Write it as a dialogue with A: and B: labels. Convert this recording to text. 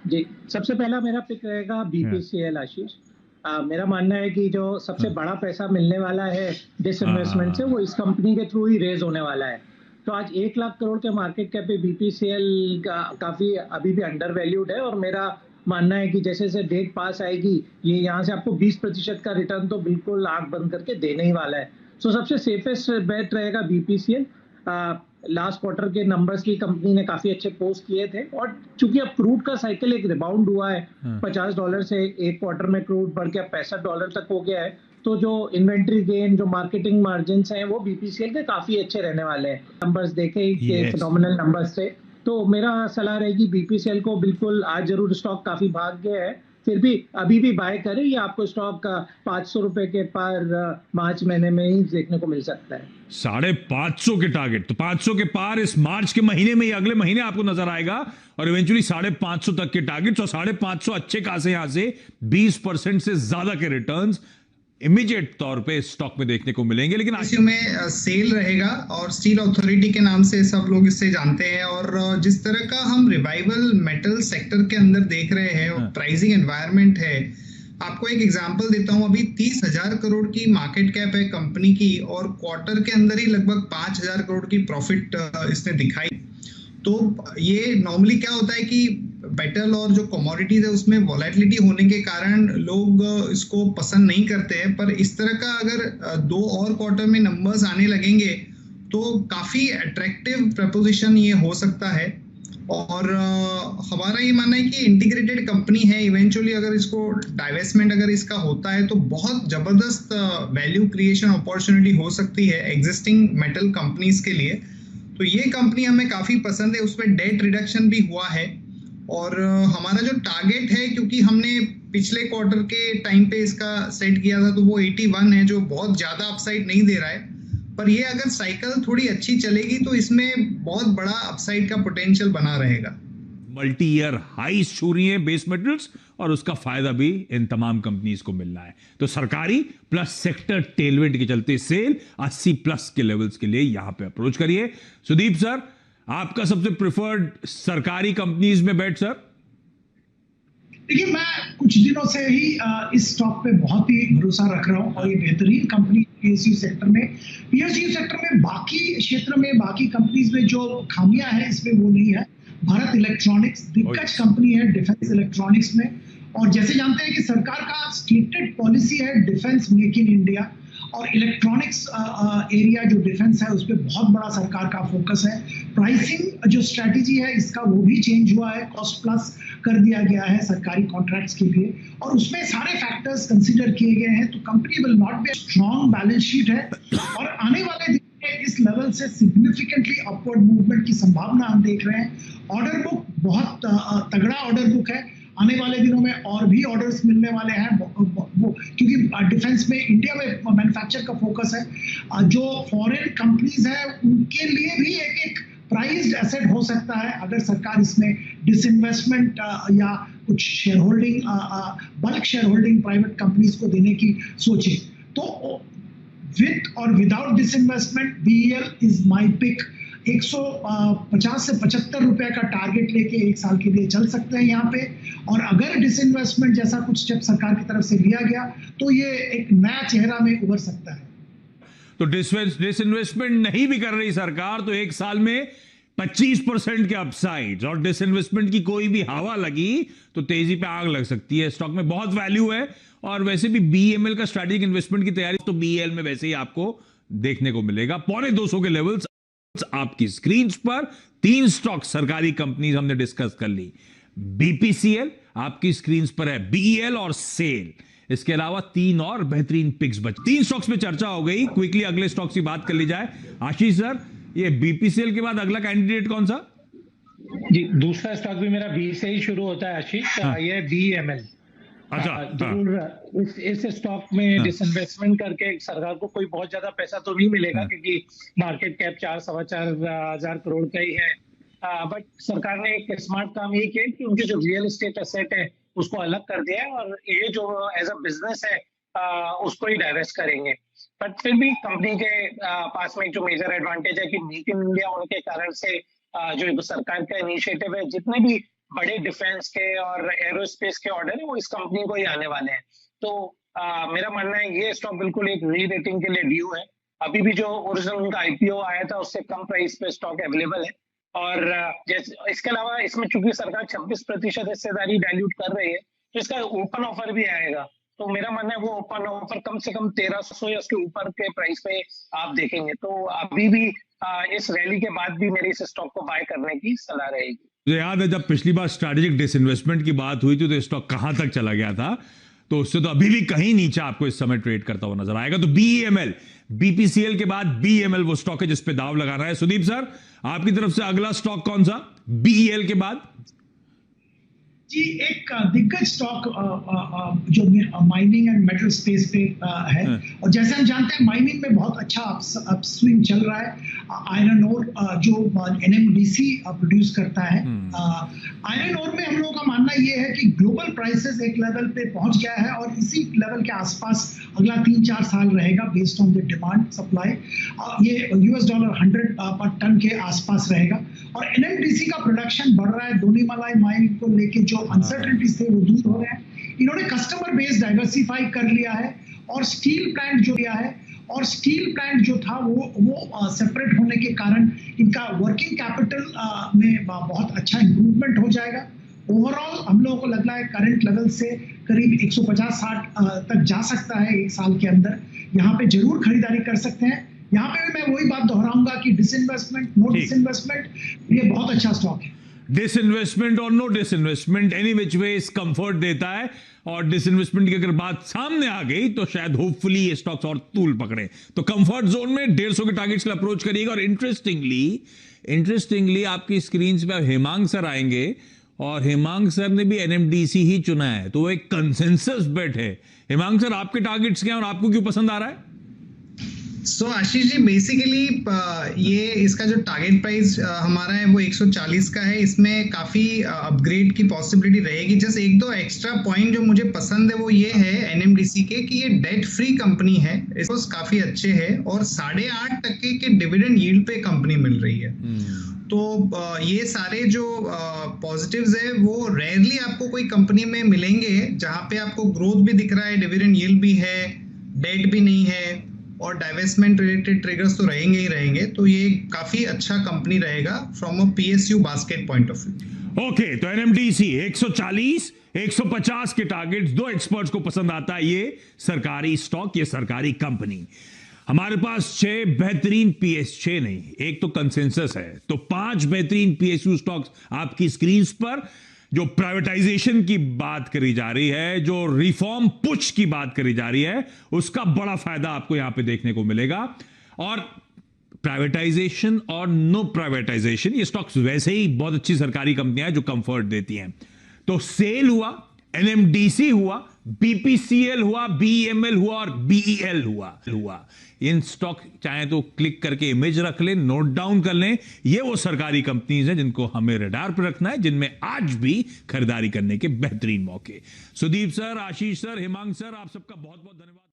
A: जी, सबसे पहला मेरा पिक रहेगा
B: हाँ
A: बीपीसीएल आशीष। मेरा मानना है कि जो सबसे
B: हाँ
A: बड़ा पैसा मिलने वाला है
B: हाँ हाँ
A: डिसइन्वेस्टमेंट से, वो
B: हाँ।
A: इस कंपनी के थ्रू ही रेज़ होने वाला है। तो आज 1 लाख करोड़ के मार्केट कैप पे बीपीसीएल का काफ़ी अभी भी अंडर वैल्यूड है, और मेरा मानना है कि जैसे-जैसे डेट पास आएगी, ये यहाँ से आपको 20% का रिटर्न तो बिल्कुल आँख बंद करके देने ही वाला है। सो सबसे सेफेस्ट बेट रहेगा बीपीसीएल। लास्ट क्वार्टर के नंबर्स की कंपनी ने काफी अच्छे पोस्ट किए थे, और चूंकि अब क्रूड का साइकिल एक रिबाउंड हुआ है,
B: हाँ।
A: $50 से एक क्वार्टर में क्रूड बढ़ के अब $65 तक हो गया है, तो जो इन्वेंट्री गेन, जो मार्केटिंग मार्जिन हैं, वो बीपीसीएल के काफी अच्छे रहने वाले हैं। नंबर्स देखे कि
B: यस।
A: फिनोमिनल नंबर्स थे। तो मेरा सलाह रहेगी बीपीसीएल को, बिल्कुल आज जरूर स्टॉक काफी भाग गया है, फिर भी अभी भी बाय करें, ये आपको स्टॉक ₹500 के पार मार्च महीने में ही देखने को मिल सकता है।
B: 550 के टारगेट, तो 500 के पार इस मार्च के महीने में ही, अगले महीने आपको नजर आएगा, और इवेंचुअली 550 तक के टारगेट, और 550 अच्छे खासे यहां से 20% से ज्यादा के रिटर्न्स इमीडिएट तौर पे स्टॉक में देखने को मिलेंगे। लेकिन
C: इसी में सेल रहेगा, और स्टील अथॉरिटी के नाम से सब लोग इससे जानते हैं। और जिस तरह का हम रिवाइवल मेटल सेक्टर के अंदर देख रहे हैं, और प्राइसिंग एनवायरनमेंट है, आपको एक एग्जांपल देता हूं। अभी 30,000 करोड़ की मार्केट कैप है कंपनी की, और क्वार्टर के अंदर ही लगभग 5,000 करोड़ की प्रॉफिट इसने दिखाई। तो ये नॉर्मली क्या होता है कि मेटल और जो कमोडिटीज है उसमें वॉलेटिलिटी होने के कारण लोग इसको पसंद नहीं करते हैं, पर इस तरह का अगर 2 और क्वार्टर में नंबर्स आने लगेंगे तो काफी अट्रैक्टिव प्रपोजिशन ये हो सकता है। और हमारा ये मानना है कि इंटीग्रेटेड कंपनी है, इवेंचुअली अगर इसको डाइवेस्टमेंट अगर इसका होता है तो बहुत जबरदस्त वैल्यू क्रिएशन अपॉर्चुनिटी हो सकती है एग्जिस्टिंग मेटल कंपनीज के लिए। तो ये कंपनी हमें काफी पसंद है, उसमें डेट रिडक्शन भी हुआ है। और हमारा जो टारगेट है, क्योंकि हमने पिछले क्वार्टर के टाइम पे इसका सेट किया था, तो वो 81 है, जो बहुत ज्यादा अपसाइड नहीं दे रहा है। पर ये अगर साइकिल थोड़ी अच्छी चलेगी तो इसमें बहुत बड़ा अपसाइड का पोटेंशियल बना रहेगा।
B: मल्टी ईयर हाई छू रही है बेस मेटल्स, और उसका फायदा भी इन तमाम कंपनीज को मिल रहा है। तो सरकारी प्लस सेक्टर टेलविंड के चलते सेल 80 प्लस के लेवल्स के लिए यहां पे अप्रोच करिए। सुदीप सर, आपका सबसे प्रिफर्ड सरकारी कंपनीज में बेट सर?
D: देखिए, मैं कुछ दिनों से ही इस स्टॉक पे बहुत ही भरोसा रख रहा हूँ, और ये बेहतरीन कंपनी पीएसयू सेक्टर में बाकी क्षेत्र में, बाकी कंपनीज में जो खामियां हैं इसमें वो नहीं है। भारत इलेक्ट्रॉनिक्स दिग्गज कंपनी है डिफेंस इलेक्ट्रॉनिक्स में, और जैसे जानते हैं कि सरकार का स्टेटेड पॉलिसी है डिफेंस मेक इन इंडिया, और इलेक्ट्रॉनिक्स एरिया जो डिफेंस है उस पर बहुत बड़ा सरकार का फोकस है। प्राइसिंग जो स्ट्रेटेजी है इसका वो भी चेंज हुआ है, कॉस्ट प्लस कर दिया गया है सरकारी कॉन्ट्रैक्ट्स के लिए, और उसमें सारे फैक्टर्स कंसीडर किए गए हैं। तो company will not be strong balance sheet है, और आने वाले दिन में इस लेवल से सिग्निफिकेंटली अपवर्ड मूवमेंट की संभावना हम देख रहे हैं। ऑर्डर बुक बहुत तगड़ा ऑर्डर बुक है, आने वाले दिनों में और भी ऑर्डर्स मिलने वाले हैं, वो क्योंकि डिफेंस में इंडिया में मैन्युफैक्चर का फोकस है। जो फॉरेन कंपनीज है उनके लिए भी एक प्राइज्ड एसेट हो सकता है अगर सरकार इसमें डिसइन्वेस्टमेंट या कुछ share holding, bulk share holding private companies को देने की सोचे। तो विद और without disinvestment BEL is my pick. 150 से 75 रुपए का टारगेट लेके 1 साल के लिए चल सकते हैं यहाँ पे, और अगर डिसइन्वेस्टमेंट जैसा कुछ स्टेप सरकार की तरफ से लिया गया तो ये एक नया चेहरा में उभर सकता है।
B: तो डिसइन्वेस्टमेंट नहीं भी कर रही सरकार तो 1 साल में 25% के अपसाइड, और डिसइन्वेस्टमेंट की कोई भी हवा लगी तो तेजी पे आग लग सकती है। स्टॉक में बहुत वैल्यू है, और वैसे भी बीएमएल का स्ट्रैटेजिक इन्वेस्टमेंट की तैयारी तो बीएल में वैसे ही आपको देखने को मिलेगा। 250 के लेवल्स आपकी स्क्रीन पर। 3 स्टॉक सरकारी कंपनीज हमने डिस्कस कर ली। बीपीसीएल आपकी स्क्रीन पर है, बीईएल और सेल। इसके अलावा 3 और बेहतरीन पिक्स बच। 3 स्टॉक्स पे चर्चा हो गई, क्विकली अगले स्टॉक्स की बात कर ली जाए। आशीष सर, ये बीपीसीएल के बाद अगला कैंडिडेट कौन सा?
A: जी, दूसरा स्टॉक भी मेरा बी से ही शुरू होता है आशीष। ये बीएमएल।
B: अच्छा,
A: जरूर इस स्टॉक में डिसइन्वेस्टमेंट करके सरकार को कोई बहुत ज्यादा पैसा तो नहीं मिलेगा, क्योंकि मार्केट कैप 4-4.25 करोड़ का ही है। बट सरकार ने एक स्मार्ट काम ये किया कि उनके जो रियल एस्टेट एसेट है उसको अलग कर दिया है, और ये जो एज अ बिजनेस है उसको ही डाइवेस्ट करेंगे। बट फिर भी कंपनी के पास में जो मेजर एडवांटेज है कि मेक इन इंडिया होने के कारण से जो सरकार का इनिशिएटिव है, जितने भी बड़े डिफेंस के और एरोस्पेस के ऑर्डर है वो इस कंपनी को ही आने वाले हैं। तो मेरा मानना है ये स्टॉक बिल्कुल एक री रेटिंग के लिए ड्यू है। अभी भी जो ओरिजिनल उनका आईपीओ आया था उससे कम प्राइस पे स्टॉक अवेलेबल है। और जैसे इसके अलावा इसमें चूंकि सरकार 26% हिस्सेदारी डाइल्यूट कर रही है तो इसका ओपन ऑफर भी आएगा। तो मेरा मानना है वो ओपन ऑफर कम से कम 1300 या उसके ऊपर के प्राइस पे आप देखेंगे। तो अभी भी इस रैली के बाद भी मेरी इस स्टॉक को बाय करने की सलाह रहेगी।
B: मुझे याद है जब पिछली बार स्ट्रैटेजिक डिसइन्वेस्टमेंट की बात हुई थी तो स्टॉक कहां तक चला गया था, तो उससे तो अभी भी कहीं नीचे आपको इस समय ट्रेड करता हुआ नजर आएगा। तो बीईएमएल, बीपीसीएल के बाद बीईएमएल वो स्टॉक है जिस पे दाव लगाना है। सुदीप सर, आपकी तरफ से अगला स्टॉक कौन सा बीईएल के बाद?
D: जी, एक दिग्गज स्टॉक जो माइनिंग एंड मेटल स्पेस पे है, और जैसे हम जानते हैं माइनिंग में बहुत अच्छा अपस्विंग चल रहा है। आयरन ओर जो एनएमडीसी प्रोड्यूस करता है, आयरन ओर में हम लोगों का मानना ये है कि ग्लोबल प्राइसेस एक लेवल पे पहुंच गया है और इसी लेवल के आसपास अगला 3-4 साल रहेगा based on the demand supply. ये $100 पर टन के आसपास रहेगा और एनएमडीसी का प्रोडक्शन बढ़ रहा है। दोनीमलाई माइन को लेके जो अनसर्टेनिटीज थे वो दूर हो रहे हैं। इन्होंने कस्टमर बेस डाइवर्सिफाई कर लिया है और स्टील प्लांट जो लिया है, और स्टील प्लांट जो था वो सेपरेट होने के कारण इनका वर्किंग कैपिटल में बहुत अच्छा इंप्रूवमेंट हो जाएगा। ओवरऑल हम लोगों को लग रहा है करंट लेवल से करीब 150-60 तक जा सकता है एक साल के अंदर। यहाँ पे जरूर खरीदारी कर सकते हैं। यहाँ पे मैं वही बात दोहराऊंगा कि डिसइन्वेस्टमेंट, नो डिसइन्वेस्टमेंट, ये बहुत अच्छा स्टॉक है।
B: डिसइन्वेस्टमेंट और नो डिसइन्वेस्टमेंट एनी विच वे इस कंफर्ट देता है, और डिसइन्वेस्टमेंट की अगर बात सामने आ गई तो शायद होपफुली ये स्टॉक्स और तूल पकड़े। तो कंफर्ट जोन में 150 के टारगेट्स के लिए अप्रोच करिएगा। और इंटरेस्टिंगली आपकी स्क्रीन पे हेमांग सर आएंगे, और हेमांग सर ने भी एनएमडीसी ही चुना है, तो वो एक कंसेंसस बेट है। हेमांग सर, आपके टारगेट्स क्या हैं और आपको क्यों पसंद आ रहा है?
C: सो आशीष जी, बेसिकली ये इसका जो टारगेट प्राइस हमारा है वो 140 का है। इसमें काफी अपग्रेड की पॉसिबिलिटी रहेगी। जस्ट एक दो एक्स्ट्रा पॉइंट जो मुझे पसंद है वो ये है एनएमडीसी के कि ये डेट फ्री कंपनी है, इसको काफी अच्छे है और 8.5% के डिविडेंड यील्ड पे कंपनी मिल रही है। तो ये सारे जो पॉजिटिव्स है वो रेयरली आपको कोई कंपनी में मिलेंगे जहां पे आपको ग्रोथ भी दिख रहा है, डिविडेंड यील्ड भी है, डेट भी नहीं है और डाइवेस्टमेंट रिलेटेड ट्रिगर्स तो रहेंगे ही रहेंगे। तो ये काफी अच्छा कंपनी रहेगा from a PSU basket point of view.
B: Okay, तो एनएमडीसी 140, 150 के टारगेट्स, दो एक्सपर्ट्स को पसंद आता है ये सरकारी स्टॉक, ये सरकारी कंपनी। हमारे पास 6 बेहतरीन पीएस, 6 नहीं, एक तो कंसेंसस है, तो 5 बेहतरीन पीएसयू स्टॉक्स आपकी स्क्रीन पर। जो प्राइवेटाइजेशन की बात करी जा रही है, जो रिफॉर्म पुश की बात करी जा रही है, उसका बड़ा फायदा आपको यहां पे देखने को मिलेगा। और प्राइवेटाइजेशन और नो प्राइवेटाइजेशन, ये स्टॉक्स वैसे ही बहुत अच्छी सरकारी कंपनियां हैं जो कंफर्ट देती हैं। तो सेल हुआ, एनएमडीसी हुआ, बीपीसीएल हुआ, बीईएमएल हुआ और बीईएल हुआ। इन स्टॉक चाहे तो क्लिक करके इमेज रख लें, नोट डाउन कर लें। ये वो सरकारी कंपनीज हैं जिनको हमें रडार पर रखना है, जिनमें आज भी खरीदारी करने के बेहतरीन मौके। सुदीप सर, आशीष सर, हेमांग सर, आप सबका बहुत बहुत धन्यवाद।